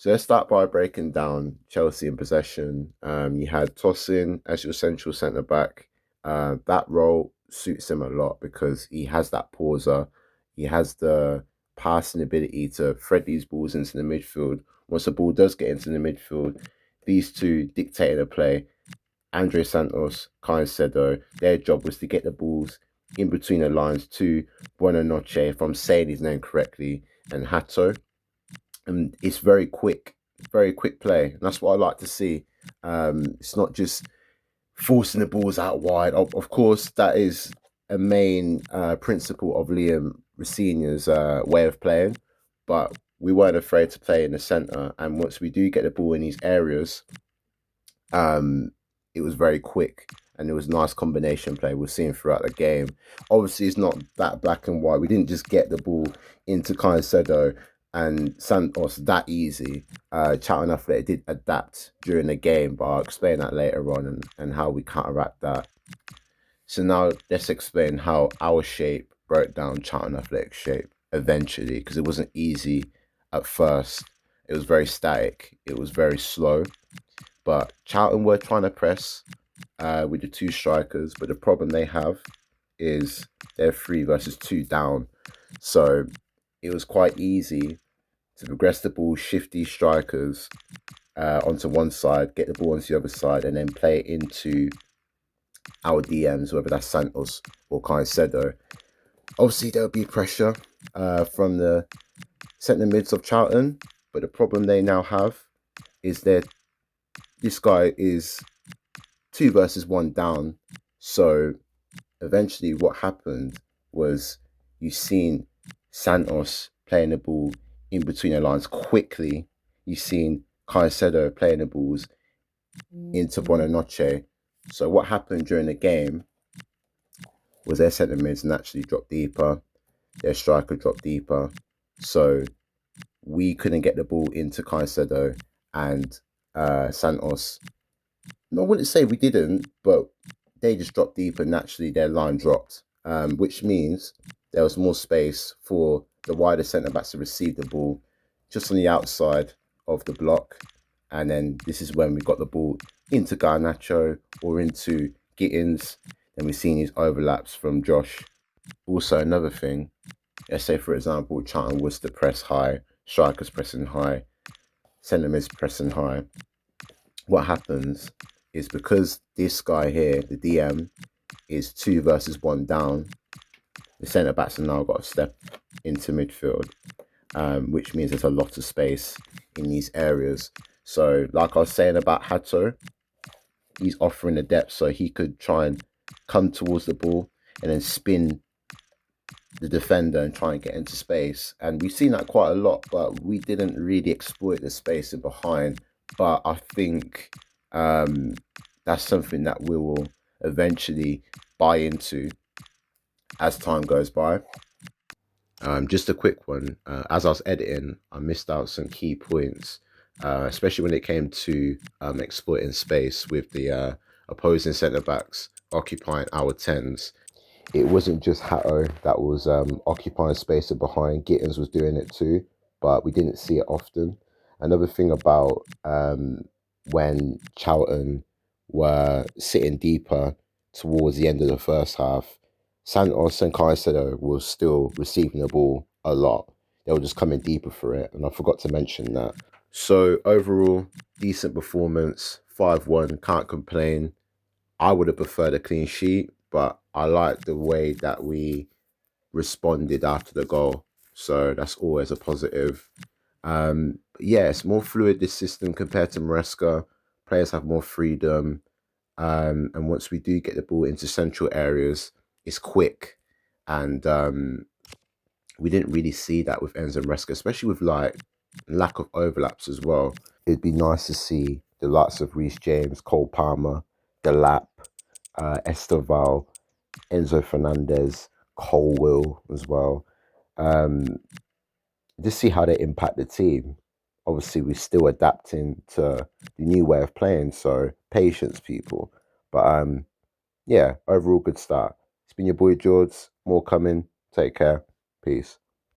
So let's start by breaking down Chelsea in possession. You had Tosin as your central centre back. That role suits him a lot because he has that pauser. He has the passing ability to thread these balls into the midfield. Once the ball does get into the midfield, these two dictating the play. Andre Santos, Caicedo, their job was to get the balls in between the lines to Buonanotte, if I'm saying his name correctly, and Hato. And it's very quick play. And that's what I like to see. It's not just forcing the balls out wide. Of course, that is a main principle of Liam Rosenior's way of playing, but we weren't afraid to play in the centre. And once we do get the ball in these areas, um, it was very quick and it was nice combination play we're seeing throughout the game. Obviously, it's not that black and white. We didn't just get the ball into Caicedo and Santos that easy. Charlton Athletic did adapt during the game, but I'll explain that later on and how we counteract that. So now let's explain how our shape broke down Charlton Athletic's shape eventually, because it wasn't easy at first. It was very static. It was very slow. But Charlton were trying to press with the two strikers, but the problem they have is they're 3 versus 2 down. So it was quite easy to progress the ball, shift these strikers onto one side, get the ball onto the other side, and then play it into our DMs, whether that's Santos or Caicedo. Obviously, there'll be pressure from the centre mids of Charlton, but the problem they now have is that this guy is 2 versus 1 down. So eventually, what happened was you seen Santos playing the ball in between the lines quickly. You seen Caicedo playing the balls into Buonanotte. So what happened during the game was their centre mids naturally dropped deeper, their striker dropped deeper. So we couldn't get the ball into Caicedo and Santos. No, I wouldn't say we didn't, but they just dropped deeper. Naturally, their line dropped, which means there was more space for the wider centre backs to receive the ball just on the outside of the block. And then this is when we got the ball into Garnacho or into Gittins. Then we've seen these overlaps from Josh. Also, another thing, let's say, for example, Charlton was to press high, strikers pressing high, centre mids pressing high. What happens is because this guy here, the DM, is 2 versus 1 down, the centre backs have now got to step into midfield, which means there's a lot of space in these areas. So, like I was saying about Hato, he's offering the depth so he could try and come towards the ball and then spin the defender and try and get into space. And we've seen that quite a lot, but we didn't really exploit the space in behind. But I think that's something that we will eventually buy into as time goes by. Just a quick one. As I was editing, I missed out some key points, especially when it came to exploiting space with the opposing centre backs occupying our tens. It wasn't just Hatto that was occupying space behind. Gittins was doing it too, but we didn't see it often. Another thing about when Charlton were sitting deeper towards the end of the first half, Santos and Caicedo was still receiving the ball a lot. They were just coming deeper for it, and I forgot to mention that. So overall, decent performance, 5-1, can't complain. I would have preferred a clean sheet, but I like the way that we responded after the goal. So that's always a positive. Yeah, it's more fluid, this system, compared to Maresca. Players have more freedom. And once we do get the ball into central areas, it's quick. And we didn't really see that with Enzo Maresca, especially with like lack of overlaps as well. It'd be nice to see the likes of Reece James, Cole Palmer, Delap, Esteval, Enzo Fernandez, Colwill as well. Um, just see how they impact the team. Obviously, we're still adapting to the new way of playing, so patience, people. But yeah, overall good start. It's been your boy George. More coming. Take care. Peace.